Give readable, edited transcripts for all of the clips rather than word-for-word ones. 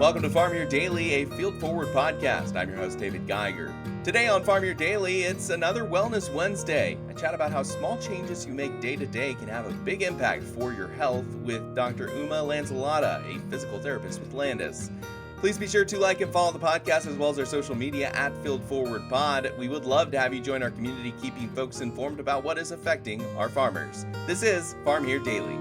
Welcome to Farm Your Daily, a field forward podcast. I'm your host, David Geiger. Today on Farm Your Daily, it's another Wellness Wednesday. I chat about how small changes you make day to day can have a big impact for your health with Dr. Uma Lanzillotta, a physical therapist with Landus. Please be sure to like and follow the podcast as well as our social media at Field Forward Pod. We would love to have you join our community, keeping folks informed about what is affecting our farmers. This is Farm Here Daily.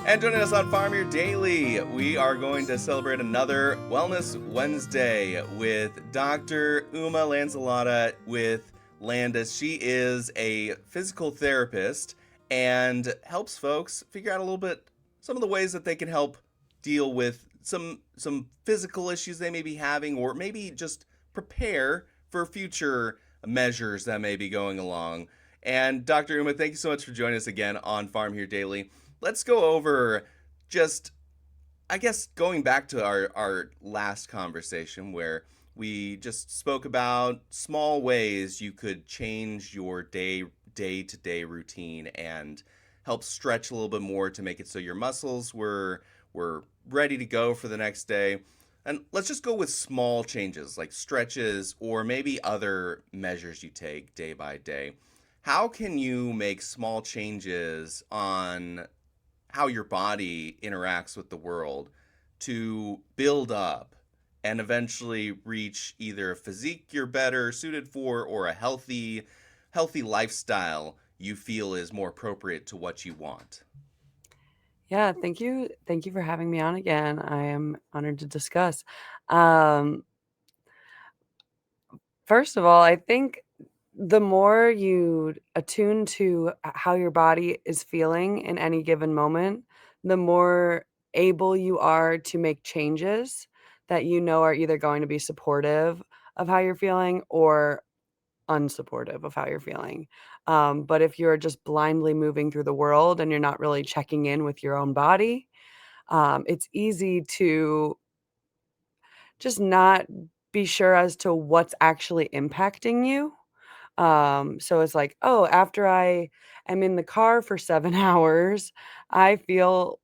And joining us on Farm Your Daily, we are going to celebrate another Wellness Wednesday with Dr. Uma Lanzillotta with Landus. She is a physical therapist and helps folks figure out a little bit some of the ways that they can help deal with some physical issues they may be having, or maybe just prepare for future measures that may be going along. And Dr. Uma, thank you so much for joining us again on Farm Here Daily. Let's go over just, I guess, going back to our last conversation where we just spoke about small ways you could change your day-to-day routine and help stretch a little bit more to make it so your muscles were ready to go for the next day. And let's just go with small changes like stretches or maybe other measures you take day by day. How can you make small changes on how your body interacts with the world to build up and eventually reach either a physique you're better suited for or a healthy lifestyle you feel is more appropriate to what you want? Yeah, thank you. Thank you for having me on again. I am honored to discuss. Um, First of all, I think the more you attune to how your body is feeling in any given moment, the more able you are to make changes that you know are either going to be supportive of how you're feeling or unsupportive of how you're feeling. But if you're just blindly moving through the world and you're not really checking in with your own body, it's easy to just not be sure as to what's actually impacting you. So it's like, oh, after I am in the car for 7 hours, I feel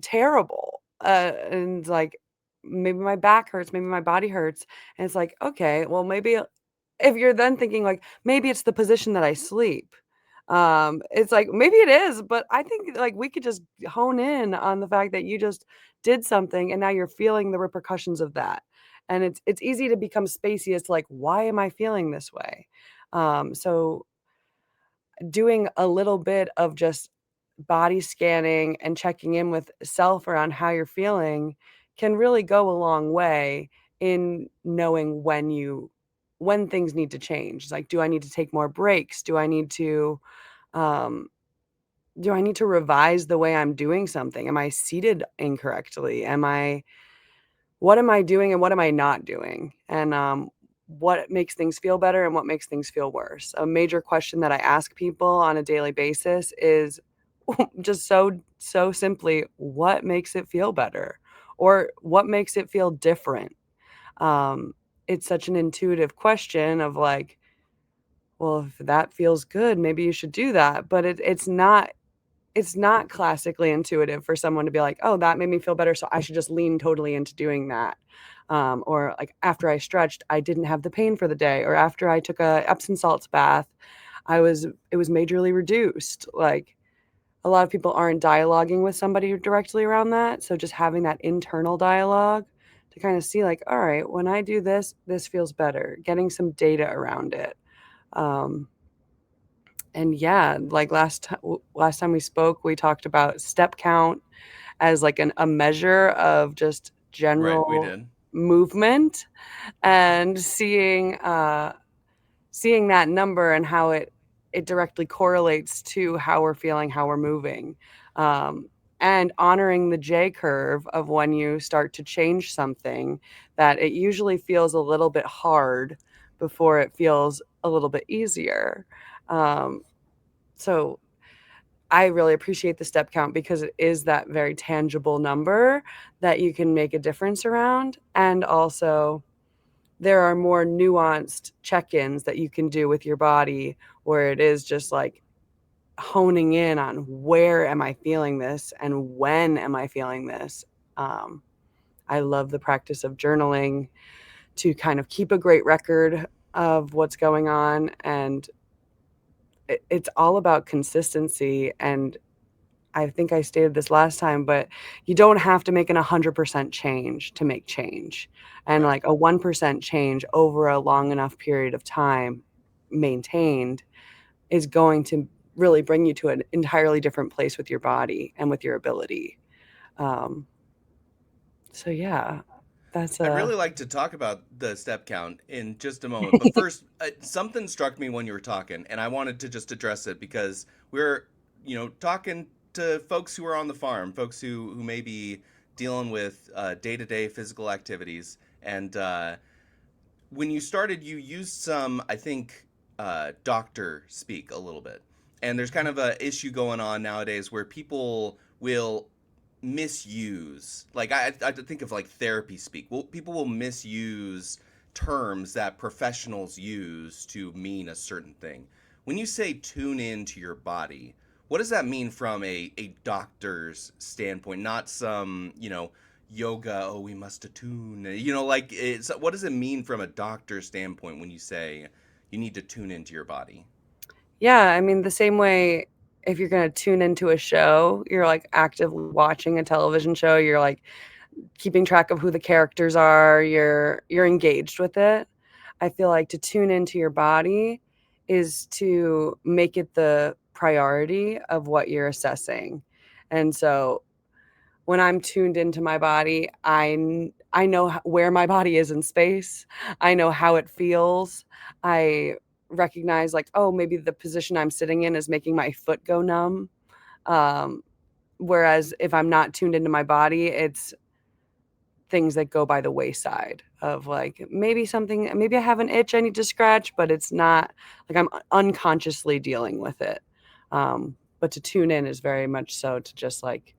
terrible. And like maybe my back hurts, maybe my body hurts. And it's like, okay, well, maybe if you're then thinking like maybe it's the position that I sleep. It's like maybe it is, but I think like we could just hone in on the fact that you just did something and now you're feeling the repercussions of that. And it's easy to become spacey as to like, why am I feeling this way? So doing a little bit of just body scanning and checking in with self around how you're feeling can really go a long way in knowing when things need to change. It's like, do I need to take more breaks? Um, do I need to revise the way I'm doing something? Am I seated incorrectly? What am I doing and what am I not doing? And what makes things feel better and what makes things feel worse? A major question that I ask people on a daily basis is just so simply, what makes it feel better? Or what makes it feel different? Um, it's such an intuitive question of like, well, if that feels good, maybe you should do that. But it's not classically intuitive for someone to be like, "Oh, that made me feel better, so I should just lean totally into doing that." Or like after I stretched, I didn't have the pain for the day, or after I took a Epsom salts bath, it was majorly reduced. Like a lot of people aren't dialoguing with somebody directly around that, so just having that internal dialogue to kind of see like, "All right, when I do this, this feels better." Getting some data around it. Um, and yeah, like last time we spoke, we talked about step count as like a measure of just Right, we general did. movement and seeing that number and how it directly correlates to how we're feeling, how we're moving. Um, and honoring the J curve of when you start to change something, that it usually feels a little bit hard before it feels a little bit easier. Um, so I really appreciate the step count because it is that very tangible number that you can make a difference around. And also, there are more nuanced check ins that you can do with your body where it is just like honing in on where am I feeling this and when am I feeling this. Um, I love the practice of journaling to kind of keep a great record of what's going on. And it's all about consistency. And I think I stated this last time, but you don't have to make an 100% change to make change. And Right. like a 1% change over a long enough period of time maintained is going to really bring you to an entirely different place with your body and with your ability. Um, so yeah, that's I'd a really like to talk about the step count in just a moment, but first, something struck me when you were talking, and I wanted to just address it because we're, talking to folks who are on the farm, folks who may be dealing with day to day physical activities. And when you started, you used some, I think, doctor speak a little bit. And there's kind of a issue going on nowadays where people will misuse, like I think of like therapy speak. Well, people will misuse terms that professionals use to mean a certain thing. When you say tune in to your body, what does that mean from a doctor's standpoint? Not some, yoga, oh, we must attune. Like what does it mean from a doctor's standpoint when you say you need to tune into your body? Yeah, I mean, the same way if you're gonna tune into a show, you're, like, actively watching a television show, you're, like, keeping track of who the characters are, you're engaged with it. I feel like to tune into your body is to make it the priority of what you're assessing, and so when I'm tuned into my body, I know where my body is in space. I know how it feels. I recognize like, oh, maybe the position I'm sitting in is making my foot go numb. Um, Whereas if I'm not tuned into my body, it's things that go by the wayside of like maybe I have an itch I need to scratch, but it's not like I'm unconsciously dealing with it. But to tune in is very much so to just like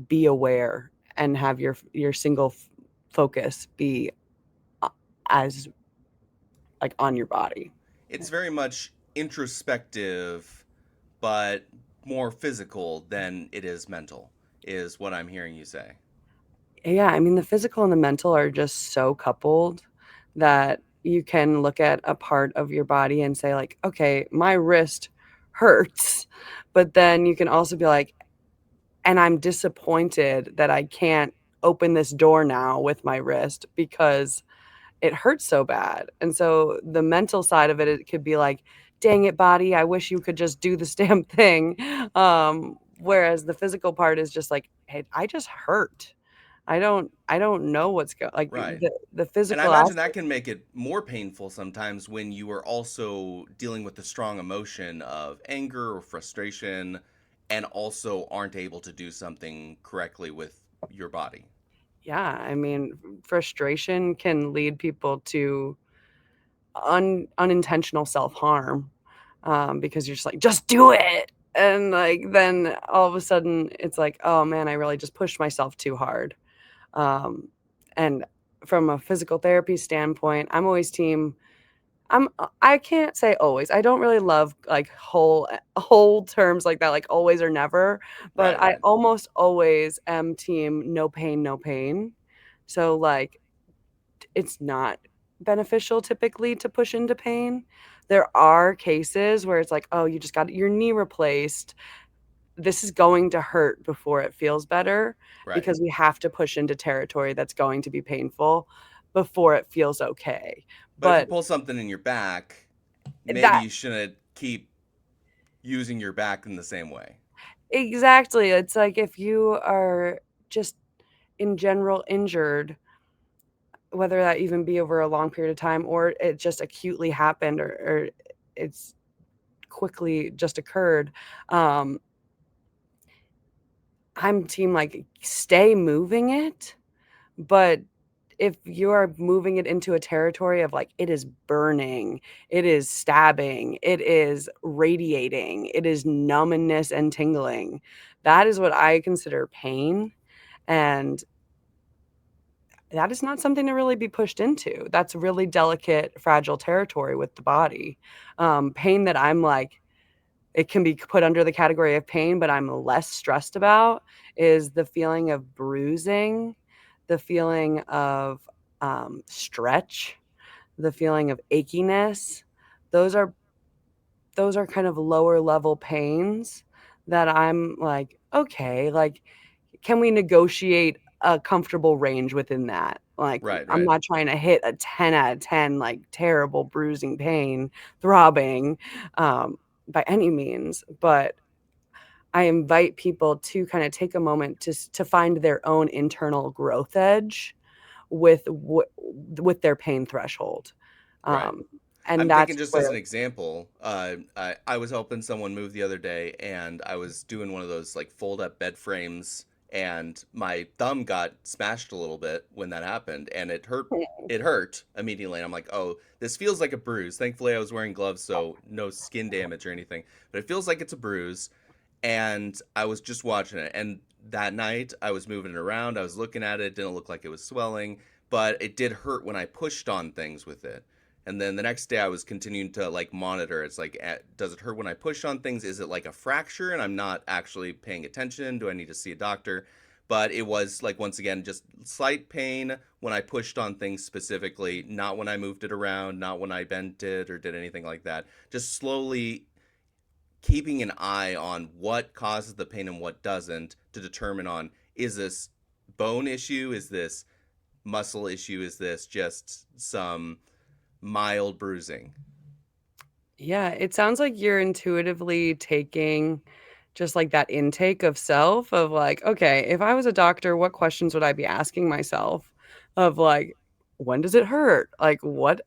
be aware and have your single focus be uh, as like on your body. It's very much introspective, but more physical than it is mental, is what I'm hearing you say. Yeah, I mean the physical and the mental are just so coupled that you can look at a part of your body and say like, okay, my wrist hurts, but then you can also be like, and I'm disappointed that I can't open this door now with my wrist because it hurts so bad. And so the mental side of it, it could be like, dang it, body, I wish you could just do this damn thing. Whereas the physical part is just like, hey, I just hurt. I don't know what's going like Right. the And I physical imagine that aspect. can make it more painful sometimes when you are also dealing with the strong emotion of anger or frustration and also aren't able to do something correctly with your body. Yeah, I mean, frustration can lead people to unintentional self-harm, because you're just like, "Just do it!" And, like, then all of a sudden, it's like, "Oh, man, I really just pushed myself too hard." Um, and from a physical therapy standpoint, I'm always team I can't say always. I don't really love, like, whole terms like that, like always or never, but Right, I right. almost always am team no pain, no pain. So, like, it's not beneficial typically to push into pain. There are cases where it's like, "Oh, you just got your knee replaced. This is going to hurt before it feels better Right. because we have to push into territory that's going to be painful before it feels okay." But if you But pull something in your back, maybe that you shouldn't keep using your back in the same way. exactly, it's like if you are just in general injured, whether that even be over a long period of time or it just acutely happened or it's quickly just occurred, um, I'm team, like, stay moving it, but if you are moving it into a territory of, like, it is burning, it is stabbing, it is radiating, it is numbness and tingling, that is what I consider pain, and that is not something to really be pushed into. That's really delicate, fragile territory with the body. Pain that I'm like, it can be put under the category of pain, but I'm less stressed about is the feeling of bruising, the feeling of stretch, the feeling of achiness. Those are those are kind of lower level pains that I'm like, okay, like, can we negotiate a comfortable range within that? Like, Right, I'm right, not trying to hit a 10 out of 10, like, terrible bruising pain, throbbing, by any means, but I invite people to kinda take a moment to find their own internal growth edge with with their pain threshold, right. um, and I'm thinking that's just as where an example, I was helping someone move the other day, and I was doing one of those like fold up bed frames, and my thumb got smashed a little bit when that happened, and it hurt. It hurt immediately. And I'm like, oh, this feels like a bruise. Thankfully, I was wearing gloves, so no skin damage or anything. But it feels like it's a bruise, and I was just watching it. And that night, I was moving it around. I was looking at it. It didn't look like it was swelling, but it did hurt when I pushed on things with it. And then the next day I was continuing to like monitor. It's like, does it hurt when I push on things? Is it like a fracture and I'm not actually paying attention? Do I need to see a doctor? But it was like, once again, just slight pain when I pushed on things specifically, not when I moved it around, not when I bent it or did anything like that. Just slowly keeping an eye on what causes the pain and what doesn't to determine on, is this bone issue? Is this muscle issue? Is this just some mild bruising? Yeah, it sounds like you're intuitively taking just like that intake of self of like, okay, if I was a doctor, what questions would I be asking myself? Of like, when does it hurt? Like what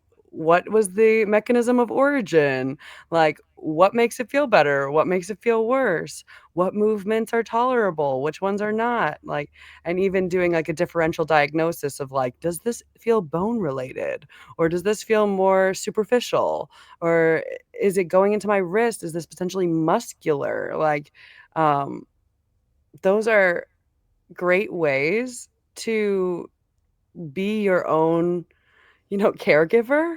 was the mechanism of origin? Like what makes it feel better? What makes it feel worse? What movements are tolerable? Which ones are not? Like, and even doing like a differential diagnosis of like, does this feel bone related? Or does this feel more superficial? Or is it going into my wrist? Is this potentially muscular? Like, um, those are great ways to be your own, caregiver,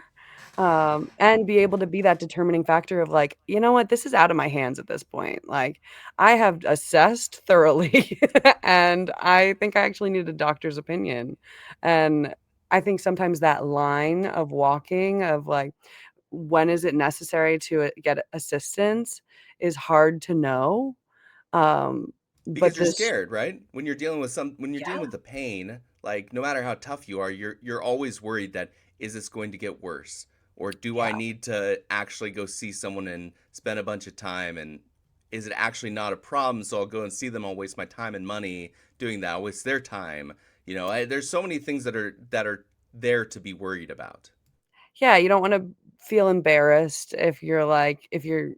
and be able to be that determining factor of like, you know what, this is out of my hands at this point. Like, I have assessed thoroughly, and I think I actually need a doctor's opinion. And I think sometimes that line of walking of like, when is it necessary to, get assistance is hard to know, but Because you're this scared, right? When you're dealing with when you're dealing yeah, with the pain, like no matter how tough you are, you're always worried that, is this going to get worse? Or do I yeah. need to actually go see someone and spend a bunch of time, and is it actually not a problem, so I'll go and see them, I'll waste my time and money doing that, I'll waste their time. There's so many things that are there to be worried about. Yeah, you don't wanna feel embarrassed if you're like if you're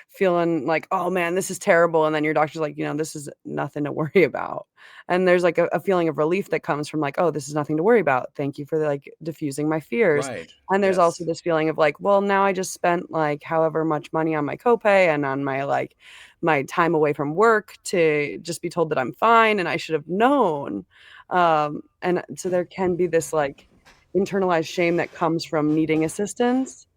feeling like, "Oh, man, this is terrible," and then your doctor's like, "This is nothing to worry about." And there's, like, a feeling of relief that comes from, like, "Oh, this is nothing to worry about. Thank you for, like, diffusing my fears." Right. And there's also Yes. this feeling of, like, "Well, now I just spent, like, however much money on my copay and on my, like, my time away from work to just be told that I'm fine, and I should have known." And so there can be this, like, internalized shame that comes from needing assistance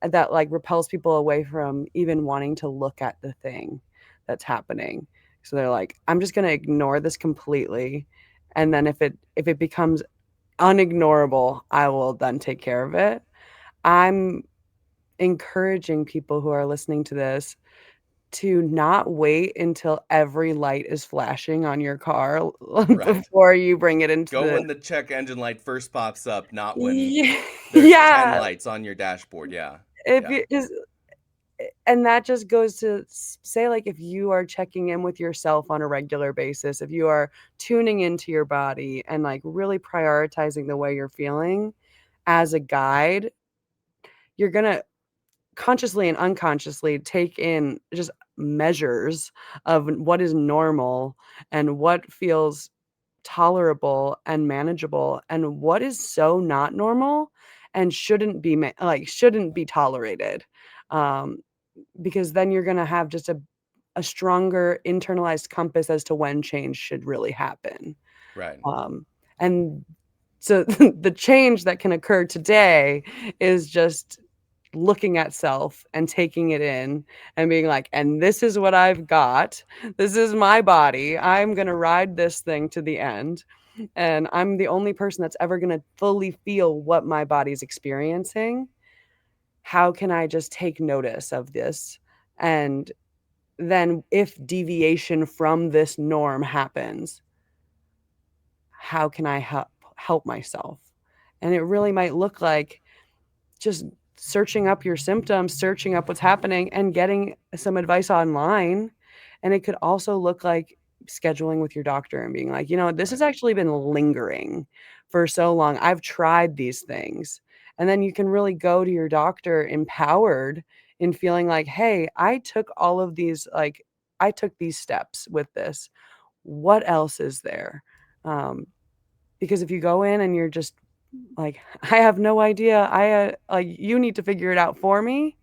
that, like, repels people away from even wanting to look at the thing that's happening. So they're like, "I'm just gonna ignore this completely, and then if it becomes unignorable, I will then take care of it." I'm encouraging people who are listening to this to not wait until every light is flashing on your car Right. before you bring it into Go the when the check engine light first pops up, not when Ye there's 10 yeah, lights on your dashboard. Yeah. if Yeah. it is and that just goes to say, like, if you are checking in with yourself on a regular basis, if you are tuning into your body and, like, really prioritizing the way you're feeling as a guide, you're gonna consciously and unconsciously take in just measures of what is normal and what feels tolerable and manageable and what is so not normal and shouldn't be tolerated. Um, because then you're gonna have just a stronger internalized compass as to when change should really happen. Right. And so the change that can occur today is just looking at self and taking it in and being like, and this is what I've got. This is my body. I'm going to ride this thing to the end. And I'm the only person that's ever going to fully feel what my body's experiencing. How can I just take notice of this? And then if deviation from this norm happens, how can I help myself? And it really might look like just searching up your symptoms, searching up what's happening, and getting some advice online. And it could also look like scheduling with your doctor and being like, this has Right. actually been lingering for so long. I've tried these things. And then you can really go to your doctor empowered in feeling like, hey, I took all of these, like, I took these steps with this. What else is there? Um, because if you go in and you're just like, I have no idea. Like, you need to figure it out for me.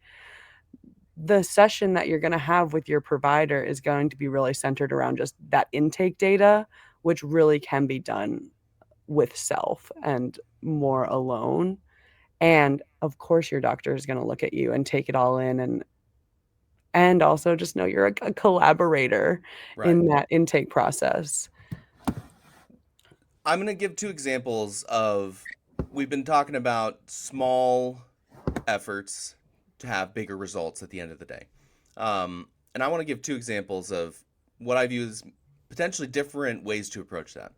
The session that you're going to have with your provider is going to be really centered around just that intake data, which really can be done with self and more alone. And of course, your doctor is going to look at you and take it all in, and also just know you're a collaborator Right. in that intake process. I'm going to give two examples of we've been talking about small efforts to have bigger results at the end of the day. And I want to give two examples of what I view as potentially different ways to approach that.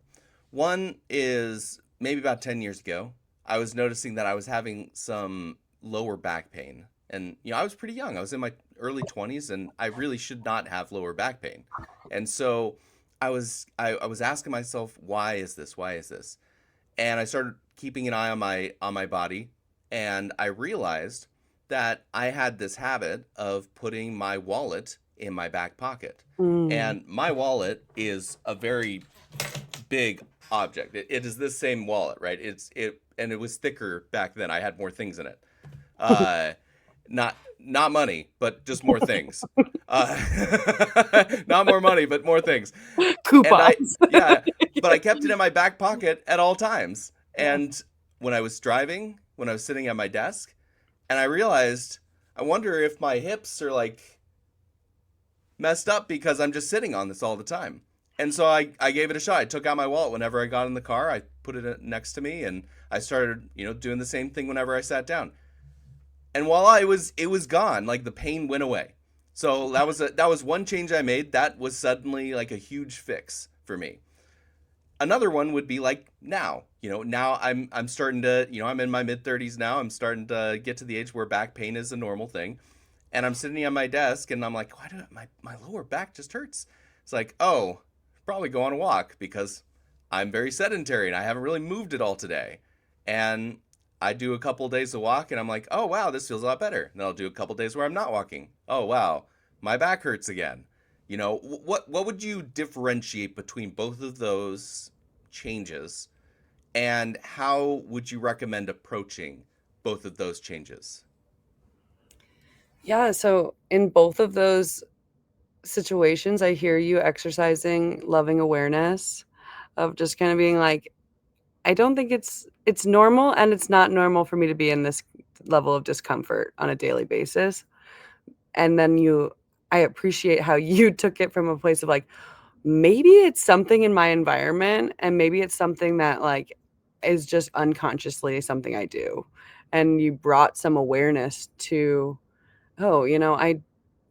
One is maybe about 10 years ago, I was noticing that I was having some lower back pain. And, I was pretty young. I was in my early 20s and I really should not have lower back pain. And so I was asking myself, why is this? Why is this? And I started keeping an eye on my body, and I realized that I had this habit of putting my wallet in my back pocket. Mm. And my wallet is a very big object. It is this same wallet, right? And it was thicker back then. I had more things in it. Uh, not money, but just more things. Not more money, but more things. And Coupons. yeah, but I kept it in my back pocket at all times. Yeah. And when I was driving, when I was sitting at my desk, and I realized, I wonder if my hips are like messed up because I'm just sitting on this all the time. And so I gave it a shot. I took out my wallet whenever I got in the car. I put it next to me, and I started, doing the same thing whenever I sat down. And voila, it was gone. Like the pain went away. So that was one change I made. That was suddenly like a huge fix for me. Another one would be like now. Now I'm starting to, I'm in my mid 30s now. I'm starting to get to the age where back pain is a normal thing. And I'm sitting at my desk and I'm like, why do my lower back just hurts? It's like, oh, probably go on a walk because I'm very sedentary and I haven't really moved at all today. And I do a couple of days of walk and I'm like, oh wow, this feels a lot better. And then I'll do a couple of days where I'm not walking. Oh wow, my back hurts again. What would you differentiate between both of those changes, and how would you recommend approaching both of those changes? Yeah, so in both of those situations, I hear you exercising loving awareness of just kind of being like, I don't think it's normal, and it's not normal for me to be in this level of discomfort on a daily basis. And then I appreciate how you took it from a place of like, maybe it's something in my environment, and maybe it's something that like is just unconsciously something I do. And you brought some awareness to, oh, I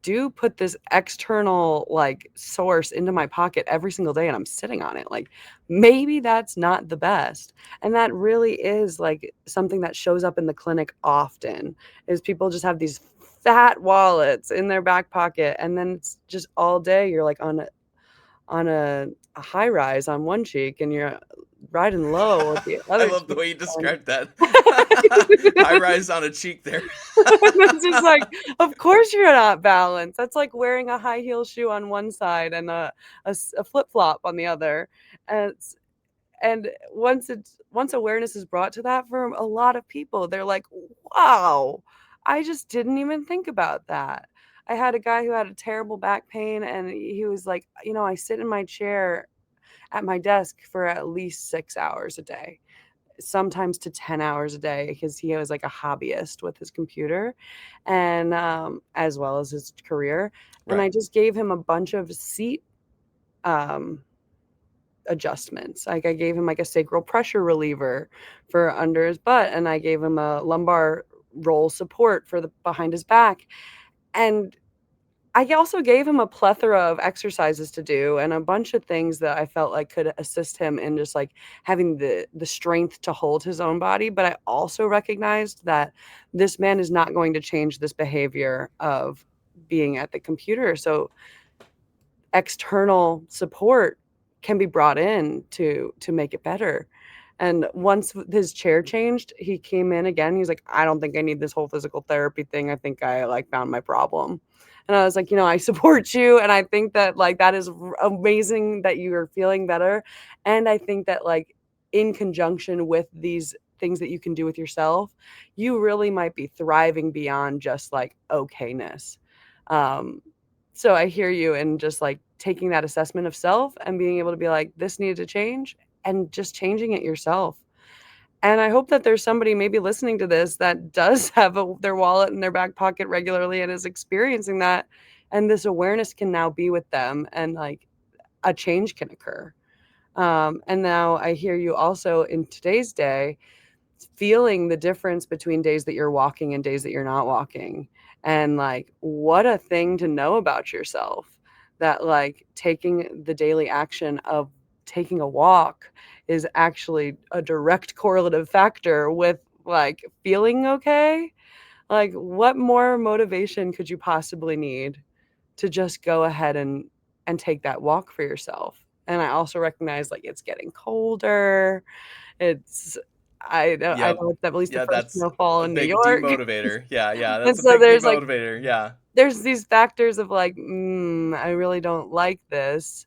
do put this external like source into my pocket every single day and I'm sitting on it. Like, maybe that's not the best. And that really is like something that shows up in the clinic often is people just have these fat wallets in their back pocket, and then it's just all day you're like on a high rise on one cheek and you're riding low with the I other love the cheek. way you And described that. High rise on a cheek there. it's just like, of course you're not balanced. That's like wearing a high heel shoe on one side and a flip flop on the other. And once awareness is brought to that for a lot of people, they're like, wow, I just didn't even think about that. I had a guy who had a terrible back pain, and he was like, I sit in my chair at my desk for at least 6 hours a day. sometimes to 10 hours a day because he was like a hobbyist with his computer and as well as his career. And Right. I just gave him a bunch of seat um, adjustments. Like I gave him like a sacral pressure reliever for under his butt, and I gave him a lumbar roll support for the behind his back. And I also gave him a plethora of exercises to do and a bunch of things that I felt like could assist him in just like having the strength to hold his own body. But I also recognized that this man is not going to change this behavior of being at the computer. So external support can be brought in to make it better. And once his chair changed, he came in again. He's like, "I don't think I need this whole physical therapy thing. I think I like found my problem." And I was like, "I support you, and I think that like that is amazing that you are feeling better." And I think that like in conjunction with these things that you can do with yourself, you really might be thriving beyond just like okayness. Um, so I hear you in just like taking that assessment of self and being able to be like, this needed to change and just changing it yourself. And I hope that there's somebody maybe listening to this that does have their wallet in their back pocket regularly and is experiencing that. And this awareness can now be with them and like a change can occur. And now I hear you also in today's day feeling the difference between days that you're walking and days that you're not walking. And like, what a thing to know about yourself that like taking the daily action of taking a walk is actually a direct correlative factor with like feeling okay. Like, what more motivation could you possibly need to just go ahead and take that walk for yourself? And I also recognize like it's getting colder. It's I Yep. know it's at least the Yeah, first that's snowfall a in New big York. demotivator. Yeah, yeah, And that's a so big demotivator. Yeah. there's these factors of like, I really don't like this.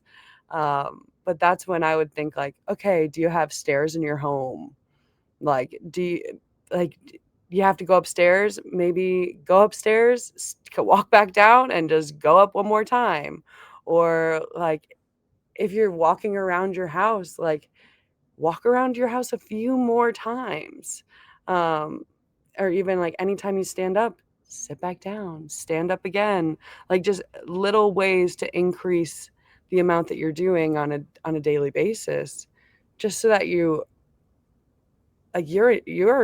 But that's when I would think like, okay, do you have stairs in your home? Like, you have to go upstairs? Maybe go upstairs, walk back down, and just go up one more time. Or like, if you're walking around your house, like walk around your house a few more times. Um, or even like anytime you stand up, sit back down, stand up again. Like just little ways to increase the amount that you're doing on a daily basis, just so that you're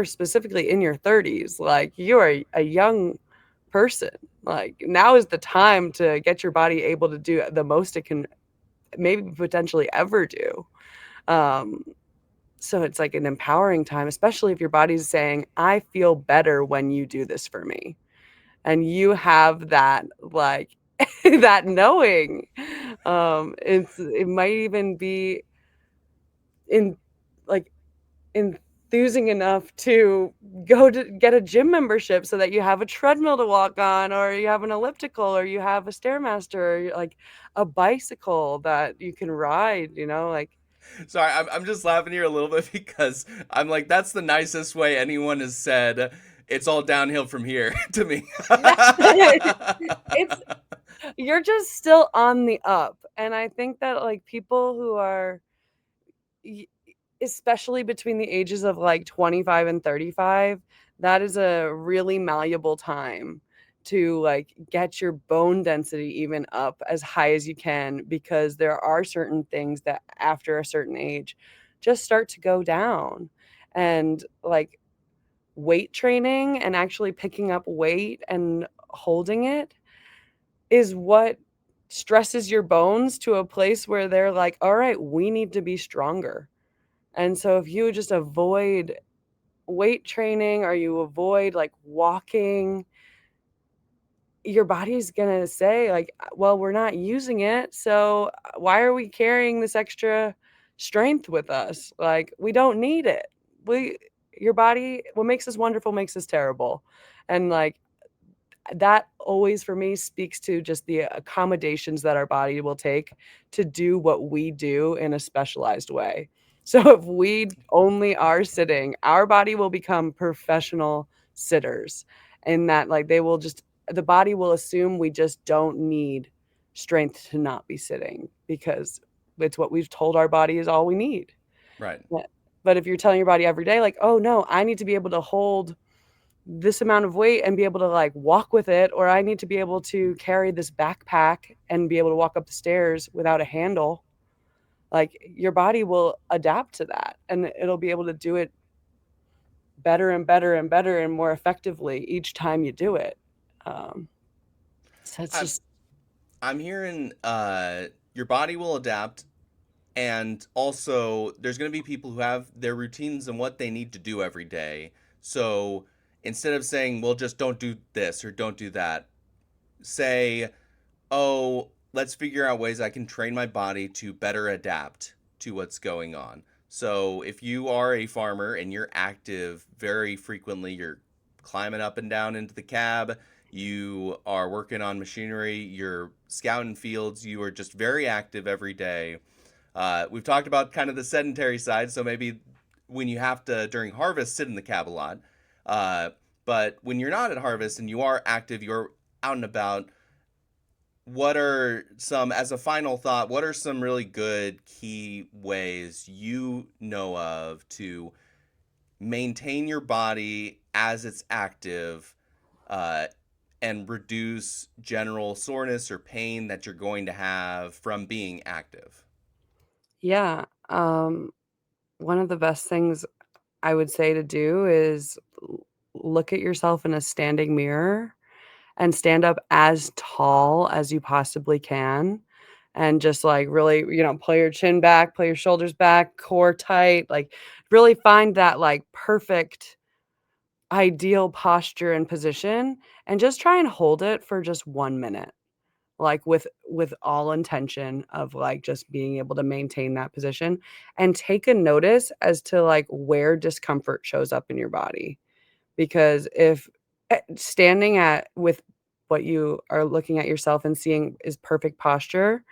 specifically in your 30s, like you're a young person. Like now is the time to get your body able to do the most it can maybe potentially ever do. Um, so it's like an empowering time, especially if your body's saying, "I feel better when you do this for me." And you have that like that knowing. It might even be in like enthusing enough to go to get a gym membership so that you have a treadmill to walk on, or you have an elliptical, or you have a stairmaster, or like a bicycle that you can ride, like Sorry, I'm just laughing here a little bit because I'm like, that's the nicest way anyone has said it's all downhill from here to me. it's you're just still on the up. And I think that like people who are y- especially between the ages of like 25 and 35, that is a really malleable time to like get your bone density even up as high as you can, because there are certain things that after a certain age just start to go down. And like weight training and actually picking up weight and holding it is what stresses your bones to a place where they're like, all right, we need to be stronger. And so if you just avoid weight training or you avoid like walking, your body's going to say like, well, we're not using it. So why are we carrying this extra strength with us? Like we don't need it. We Your body, what makes us wonderful makes us terrible. And like that always for me speaks to just the accommodations that our body will take to do what we do in a specialized way. So if we only are sitting, our body will become professional sitters, and that like the body will assume we just don't need strength to not be sitting because it's what we've told our body is all we need. Right. Yeah. But if you're telling your body every day, like, oh no, I need to be able to hold this amount of weight and be able to like walk with it, or I need to be able to carry this backpack and be able to walk up the stairs without a handle, like your body will adapt to that and it'll be able to do it better and better and better and more effectively each time you do it. Um, so it's I'm just, I'm hearing your body will adapt, and also there's going to be people who have their routines and what they need to do every day. So instead of saying, well, just don't do this or don't do that, say, oh, let's figure out ways I can train my body to better adapt to what's going on. So if you are a farmer and you're active very frequently, you're climbing up and down into the cab, you are working on machinery, you're scouting fields, you are just very active every day. We've talked about kind of the sedentary side, so maybe when you have to, during harvest, sit in the cab a lot. Uh, but when you're not at harvest and you are active, you're out and about, what are some, as a final thought, what are some really good key ways you know of to maintain your body as it's active, uh, and reduce general soreness or pain that you're going to have from being active? yeah. One of the best things I would say to do is look at yourself in a standing mirror and stand up as tall as you possibly can. And just like really, pull your chin back, pull your shoulders back, core tight, like really find that like perfect ideal posture and position and just try and hold it for just 1 minute, like with all intention of like just being able to maintain that position and take a notice as to like where discomfort shows up in your body. Because if standing at with what you are looking at yourself and seeing is perfect posture,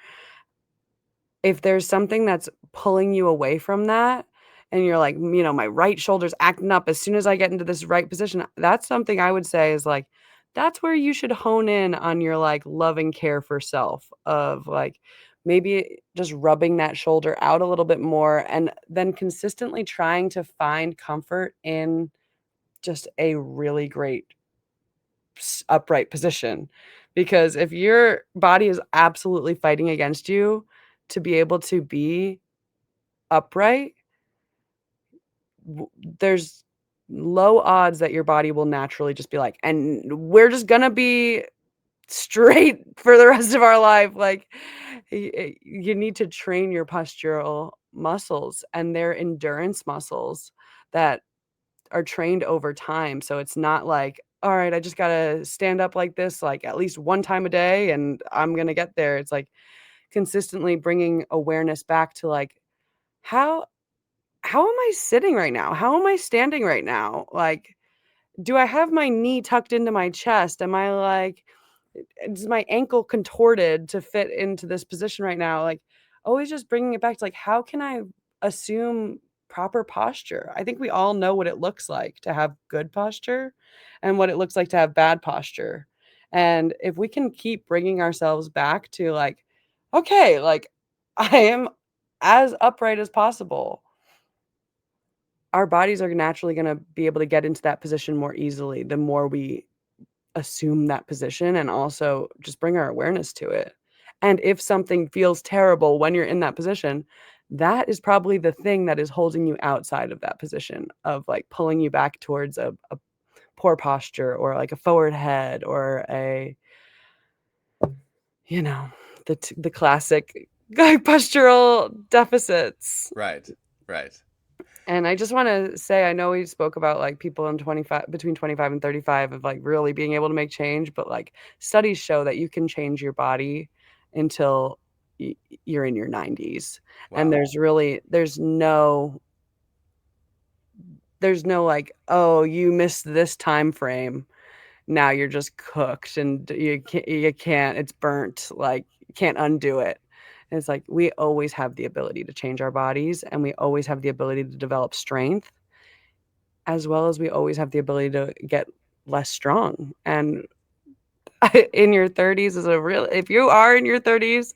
if there's something that's pulling you away from that and you're like, my right shoulder's acting up as soon as I get into this right position, that's something I would say is like, that's where you should hone in on your like loving care for self of like maybe just rubbing that shoulder out a little bit more and then consistently trying to find comfort in just a really great upright position. Because if your body is absolutely fighting against you to be able to be upright, there's low odds that your body will naturally just be like, and we're just gonna be straight for the rest of our life. Like, you need to train your postural muscles, and they're endurance muscles that are trained over time. So it's not like, all right, I just gotta stand up like this, like at least one time a day, and I'm gonna get there. It's like consistently bringing awareness back to like, how how am I sitting right now? How am I standing right now? Like, do I have my knee tucked into my chest? Am I like, is my ankle contorted to fit into this position right now? Like, always just bringing it back to like, how can I assume proper posture? I think we all know what it looks like to have good posture and what it looks like to have bad posture. And if we can keep bringing ourselves back to like, okay, like I am as upright as possible, our bodies are naturally going to be able to get into that position more easily the more we assume that position and also just bring our awareness to it. And if something feels terrible when you're in that position, that is probably the thing that is holding you outside of that position of like pulling you back towards a poor posture or like a forward head or a, you know, the classic postural deficits. Right, right. And I just wanna say, I know we spoke about, like, people in 25 between 25 and 35 of, like, really being able to make change, but, like, studies show that you can change your body until you're in your 90s, and Wow. there's no, like, "Oh, you missed this time frame. Now you're just cooked, and you can't it's burnt, like, you can't undo it." And it's like, we always have the ability to change our bodies, and we always have the ability to develop strength, as well as we always have the ability to get less strong. And in your 30s is a real if you are in your 30s,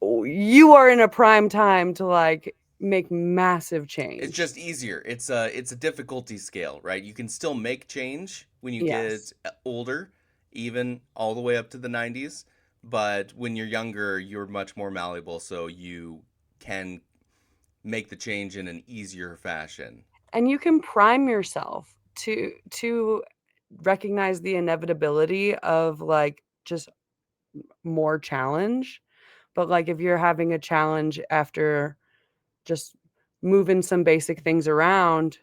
you are in a prime time to like make massive It's change. just easier. It's a difficulty scale, right? You can still make change when you Yes. get older, even all the way up to the 90s, but when you're younger, you're much more malleable, so you can make the change in an easier fashion. And you can prime yourself to recognize the inevitability of, like, just more challenge. But, like, if you're having a challenge after just moving some basic things around,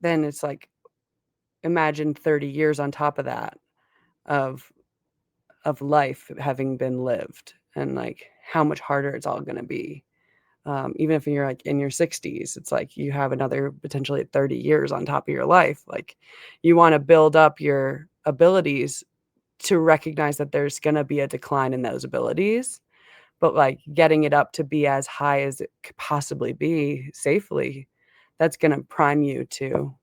then it's like, imagine 30 years on top of that of life having been lived and, like, how much harder it's all gonna be. Even if you're, like, in your 60s, it's like you have another potentially 30 years on top of your life. Like, you wanna build up your abilities to recognize that there's gonna be a decline in those abilities, but, like, getting it up to be as high as it could possibly be safely, that's gonna prime you to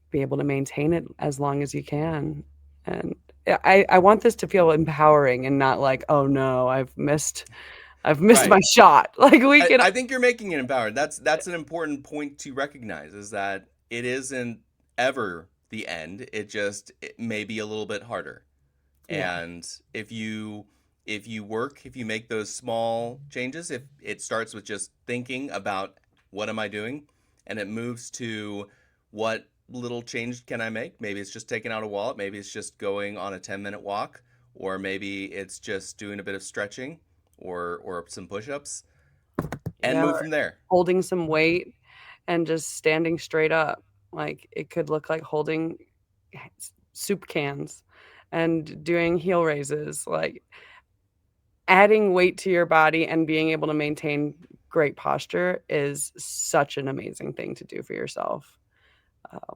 be able to maintain it as long as you can. And I want this to feel empowering and not like, "Oh, no, I've missed Right. my shot." Like, we can I think you're making it empowered. That's an important point to recognize is that it isn't ever the end. It may be a little bit harder. yeah, And if you make those small changes, if it starts with just thinking about what am I doing, and it moves to what little change can I make? Maybe it's just taking out a wallet, maybe it's just going on a 10-minute walk, or maybe it's just doing a bit of stretching or some push-ups and yeah, move or from there. holding some weight and just standing straight up. Like, it could look like holding soup cans and doing heel raises, like, adding weight to your body and being able to maintain great posture is such an amazing thing to do for yourself. Uh,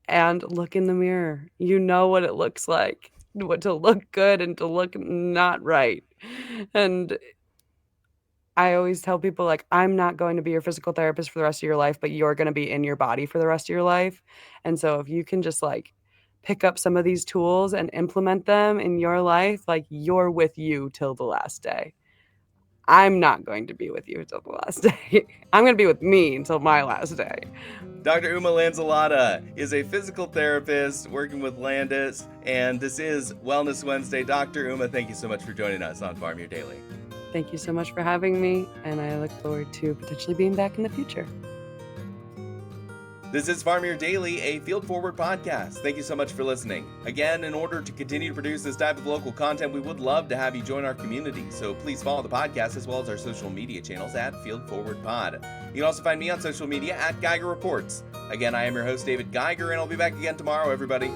and look in the mirror. You know what it looks like, what to look good and to look not right. And I always tell people, like, "I'm not going to be your physical therapist for the rest of your life, but you're gonna be in your body for the rest of your life." And so if you can just, like, pick up some of these tools and implement them in your life, like, you're with you till the last day. I'm not going to be with you until the last day. I'm gonna be with me until my last day. Dr. Uma Lanzillotta is a physical therapist working with Landus, and this is Wellness Wednesday. Dr. Uma, thank you so much for joining us on Farm Your Daily. Thank you so much for having me, and I look forward to potentially being back in the future. This is Farm Your Daily, a field forward podcast. Thank you so much for listening. Again, in order to continue to produce this type of local content, we would love to have you join our community. So please follow the podcast as well as our social media channels at Field Forward Pod. You can also find me on social media at Geiger Reports. Again, I am your host, David Geiger, and I'll be back again tomorrow, everybody.